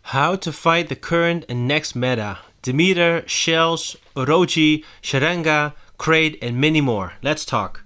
How to fight the current and next meta. Demeter, Shells, Orochi, Sharanga, Krait, and many more. Let's talk.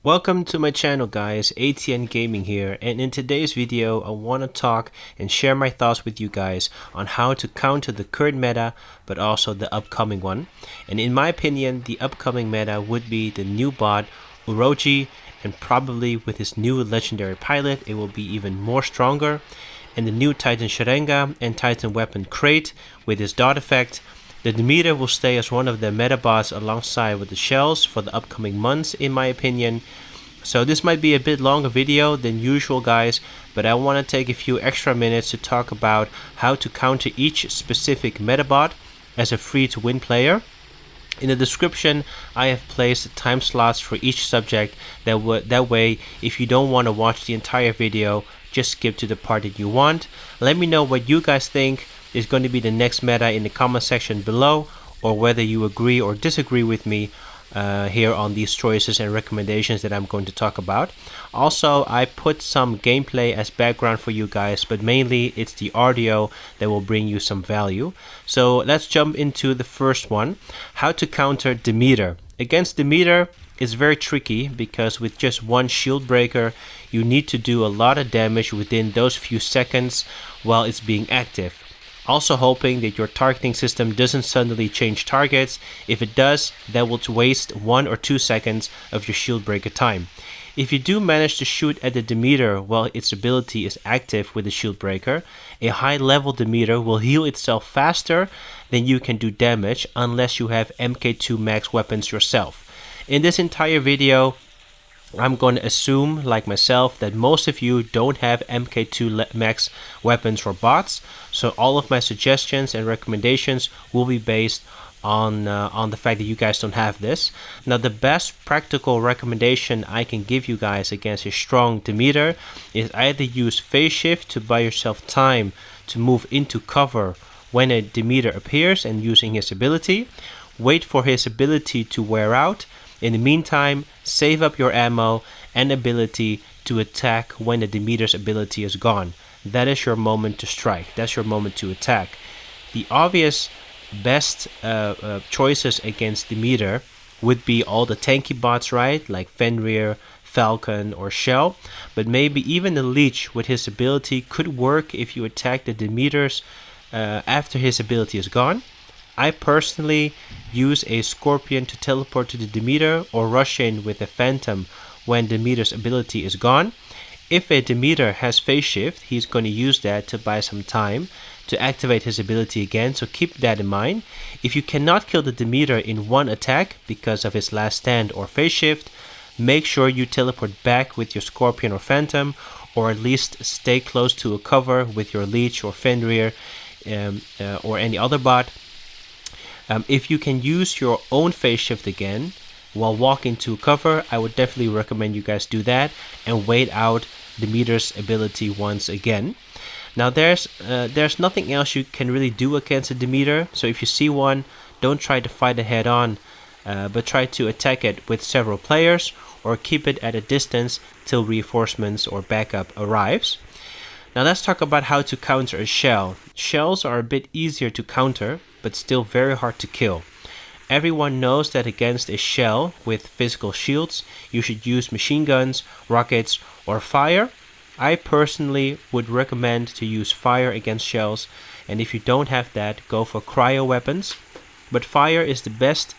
Welcome to my channel guys, ATN Gaming here, and in today's video I want to talk and share my thoughts with you guys on how to counter the current meta but also the upcoming one. And in my opinion, the upcoming meta would be the new bot Orochi, and probably with his new legendary pilot it will be even more stronger, and the new Titan Sharanga and Titan weapon Krait with his dot effect. The Demeter will stay as one of the meta bots alongside with the Shells for the upcoming months in my opinion. So this might be a bit longer video than usual guys, but I want to take a few extra minutes to talk about how to counter each specific meta bot as a free to win player. In the description I have placed time slots for each subject, that way if you don't want to watch the entire video, just skip to the part that you want. Let me know what you guys think is going to be the next meta in the comment section below, or whether you agree or disagree with me here on these choices and recommendations that I'm going to talk about. Also, I put some gameplay as background for you guys, but mainly it's the audio that will bring you some value. So let's jump into the first one, how to counter Demeter. Against Demeter is very tricky because with just one shield breaker you need to do a lot of damage within those few seconds while it's being active. Also hoping that your targeting system doesn't suddenly change targets. If it does, that will waste 1 or 2 seconds of your shield breaker time. If you do manage to shoot at the Demeter while its ability is active with the shield breaker, a high level Demeter will heal itself faster than you can do damage unless you have MK2 max weapons yourself. In this entire video I'm going to assume, like myself, that most of you don't have MK2 max weapons or bots, so all of my suggestions and recommendations will be based on the fact that you guys don't have this. Now, the best practical recommendation I can give you guys against a strong Demeter is either use phase shift to buy yourself time to move into cover when a Demeter appears and using his ability. Wait for his ability to wear out. In the meantime, save up your ammo and ability to attack when the Demeter's ability is gone. That is your moment to strike. That's your moment to attack. The obvious best choices against Demeter would be all the tanky bots, right? Like Fenrir, Falcon, or Shell. But maybe even the Leech with his ability could work if you attack the Demeters after his ability is gone. I personally use a Scorpion to teleport to the Demeter, or rush in with a Phantom when Demeter's ability is gone. If a Demeter has phase shift, he's going to use that to buy some time to activate his ability again, so keep that in mind. If you cannot kill the Demeter in one attack because of his last stand or phase shift, make sure you teleport back with your Scorpion or Phantom, or at least stay close to a cover with your Leech or Fenrir or any other bot. If you can use your own phase shift again while walking to cover, I would definitely recommend you guys do that and wait out Demeter's ability once again. Now there's nothing else you can really do against a Demeter, so if you see one, don't try to fight it head on, but try to attack it with several players or keep it at a distance till reinforcements or backup arrives. Now let's talk about how to counter a Shell. Shells are a bit easier to counter, but still very hard to kill. Everyone knows that against a Shell with physical shields, you should use machine guns, rockets, or fire. I personally would recommend to use fire against Shells, and if you don't have that, go for cryo weapons. But fire is the best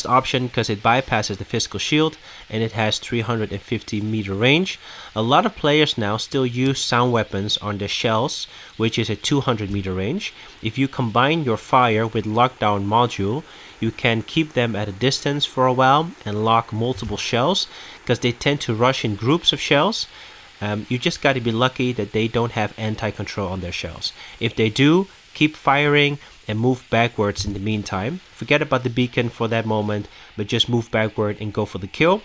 option because it bypasses the physical shield and it has 350 meter range. A lot of players now still use sound weapons on their Shells, which is a 200 meter range. If you combine your fire with lockdown module, you can keep them at a distance for a while and lock multiple Shells, because they tend to rush in groups of Shells. You just got to be lucky that they don't have anti-control on their Shells. If they do, keep firing and move backwards in the meantime. Forget about the beacon for that moment, but just move backward and go for the kill.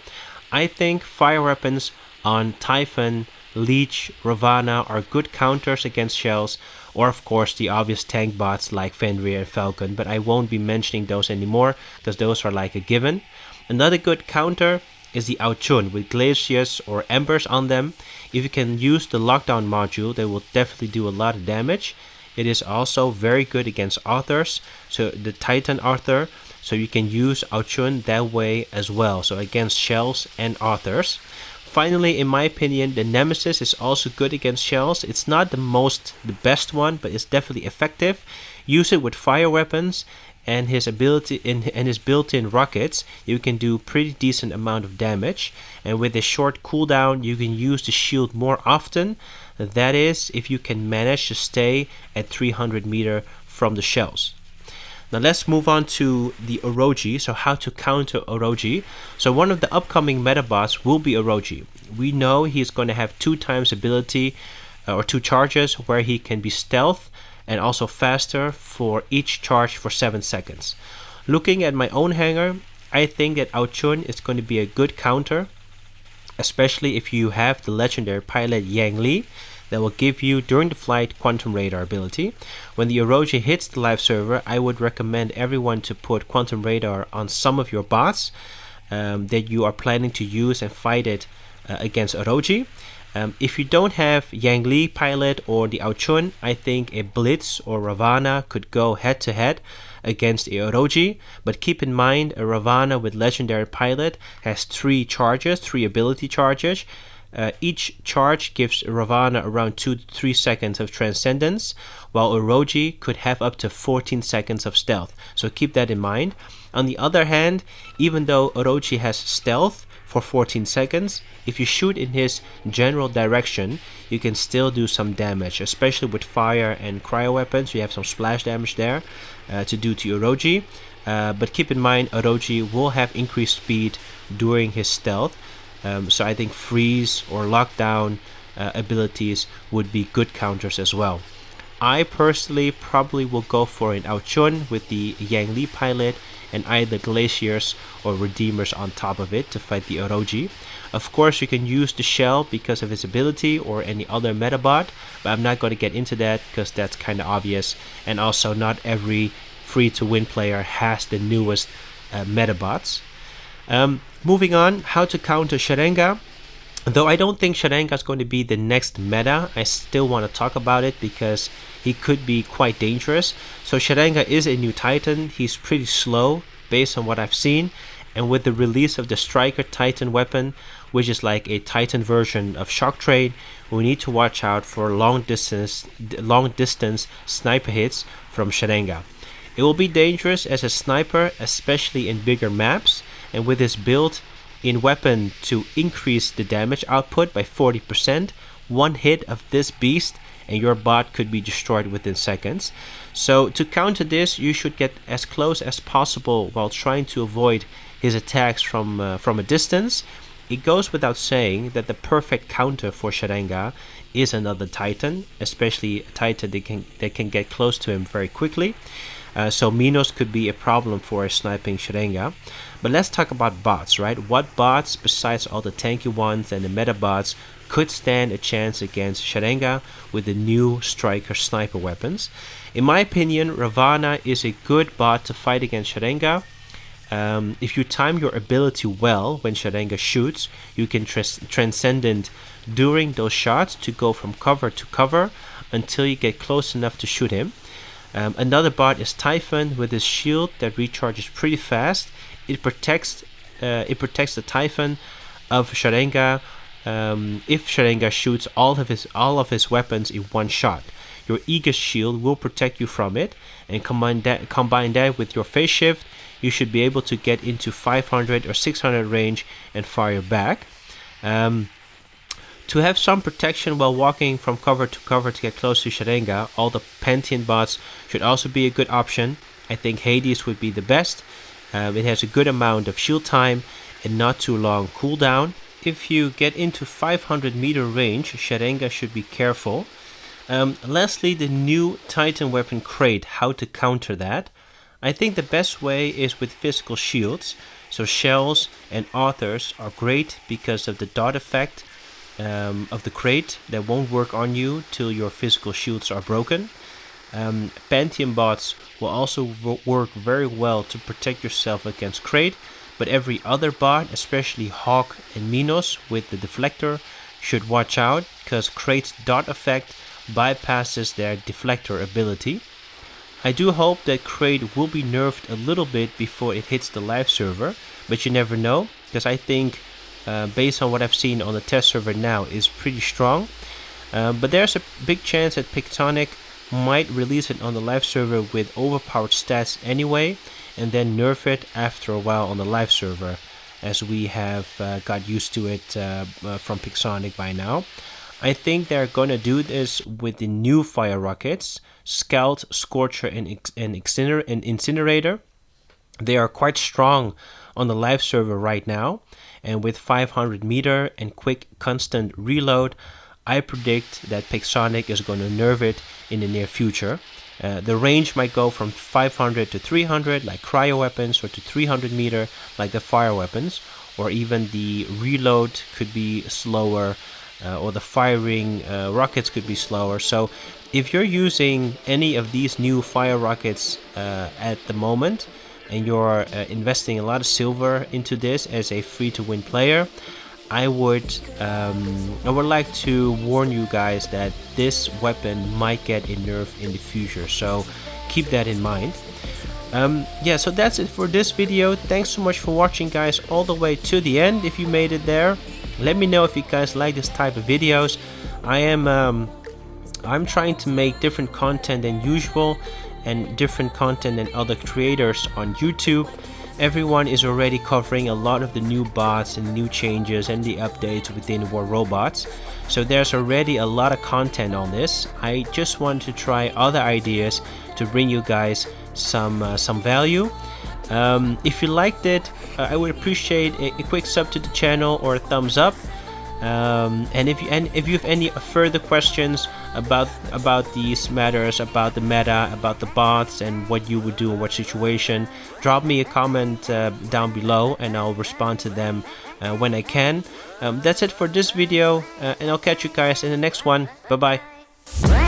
I think fire weapons on Typhon, Leech, Ravana are good counters against Shells, or of course the obvious tank bots like Fenrir and Falcon, but I won't be mentioning those anymore because those are like a given. Another good counter is the Auchun with glaciers or embers on them. If you can use the lockdown module, they will definitely do a lot of damage. It is also very good against authors, so the Titan Arthur, so you can use Auchun that way as well, so against shells and authors. Finally, in my opinion, the Nemesis is also good against shells. It's not the best one, but it's definitely effective. Use it with fire weapons and his ability and his built-in rockets. You can do pretty decent amount of damage, and with a short cooldown, you can use the shield more often. That is, if you can manage to stay at 300 meter from the shells. Now let's move on to the Orochi, so how to counter Orochi. So one of the upcoming meta bots will be Orochi. We know he's going to have 2 times ability or 2 charges where he can be stealth and also faster for each charge for 7 seconds. Looking at my own hanger, I think that Auchun is going to be a good counter, especially if you have the legendary pilot Yang Li that will give you during the flight quantum radar ability. When the Orochi hits the live server, I would recommend everyone to put quantum radar on some of your bots that you are planning to use and fight it against Orochi. If you don't have Yang Li pilot or the Auchun, I think a Blitz or Ravana could go head to head against a Orochi, but keep in mind a Ravana with legendary pilot has 3 ability charges. Each charge gives Ravana around 2 to 3 seconds of transcendence, while Orochi could have up to 14 seconds of stealth, so keep that in mind. On the other hand, even though Orochi has stealth for 14 seconds, if you shoot in his general direction, you can still do some damage, especially with fire and cryo weapons. You have some splash damage there to do to Orochi, but keep in mind Orochi will have increased speed during his stealth. So I think freeze or lockdown abilities would be good counters as well. I personally probably will go for an Auchun with the Yang Li pilot and either glaciers or redeemers on top of it to fight the Orochi. Of course, you can use the shell because of its ability or any other meta bot, but I'm not going to get into that because that's kind of obvious, and also not every free-to-win player has the newest meta bots. Moving on, how to counter Sharanga. Though I don't think Sharanga is going to be the next meta, I still want to talk about it because he could be quite dangerous. So Sharanga is a new Titan. He's pretty slow based on what I've seen, and with the release of the Striker Titan weapon, which is like a Titan version of Shock Trade, we need to watch out for long distance sniper hits from Sharanga. It will be dangerous as a sniper, especially in bigger maps, and with his built-in weapon to increase the damage output by 40%, one hit of this beast and your bot could be destroyed within seconds. So to counter this, you should get as close as possible while trying to avoid his attacks from a distance. It goes without saying that the perfect counter for Sharanga is another Titan, especially a Titan that can get close to him very quickly. So Minos could be a problem for sniping Sharanga. But let's talk about bots, right? What bots, besides all the tanky ones and the meta bots, could stand a chance against Sharanga with the new Striker sniper weapons? In my opinion, Ravana is a good bot to fight against Sharanga. If you time your ability well when Sharanga shoots, you can transcendent during those shots to go from cover to cover until you get close enough to shoot him. Another bot is Typhon with his shield that recharges pretty fast. It protects the Typhon of Sharanga if Sharanga shoots all of his weapons in one shot. Your Aegis shield will protect you from it, and combine that with your phase shift, you should be able to get into 500 or 600 range and fire back. To have some protection while walking from cover to cover to get close to Sharanga, all the Pantheon bots should also be a good option. I think Hades would be the best. It has a good amount of shield time and not too long cooldown. If you get into 500 meter range, Sharanga should be careful. Lastly, the new Titan weapon Krait, how to counter that. I think the best way is with physical shields. So shells and authors are great because of the dot effect of the Krait that won't work on you till your physical shields are broken. Pantheon bots will also work very well to protect yourself against Krait, but every other bot, especially Hawk and Minos with the deflector, should watch out, because Krait's dot effect bypasses their deflector ability. I do hope that Krait will be nerfed a little bit before it hits the live server, but you never know, because I think based on what I've seen on the test server now is pretty strong. But there's a big chance that Pictonic might release it on the live server with overpowered stats anyway, and then nerf it after a while on the live server, as we have got used to it from Pixonic by now. I think they're gonna do this with the new fire rockets, Scout, Scorcher, and Incinerator. They are quite strong on the live server right now, and with 500 meter and quick constant reload, I predict that Pixonic is going to nerf it in the near future. The range might go from 500 to 300 like cryo weapons, or to 300 meter like the fire weapons, or even the reload could be slower, or the firing rockets could be slower. So if you're using any of these new fire rockets at the moment, and you're investing a lot of silver into this as a free-to-win player, I would like to warn you guys that this weapon might get a nerf in the future, so keep that in mind. Yeah, so that's it for this video. Thanks so much for watching, guys, all the way to the end. If you made it there, let me know if you guys like this type of videos. I'm trying to make different content than usual, and different content than other creators on YouTube. Everyone is already covering a lot of the new bots and new changes and the updates within War Robots, so there's already a lot of content on this. I just want to try other ideas to bring you guys some value. If you liked it, I would appreciate a quick sub to the channel or a thumbs up. And if you have any further questions about these matters, about the meta, about the bots, and what you would do in what situation, drop me a comment down below, and I'll respond to them when I can. That's it for this video, and I'll catch you guys in the next one. Bye bye.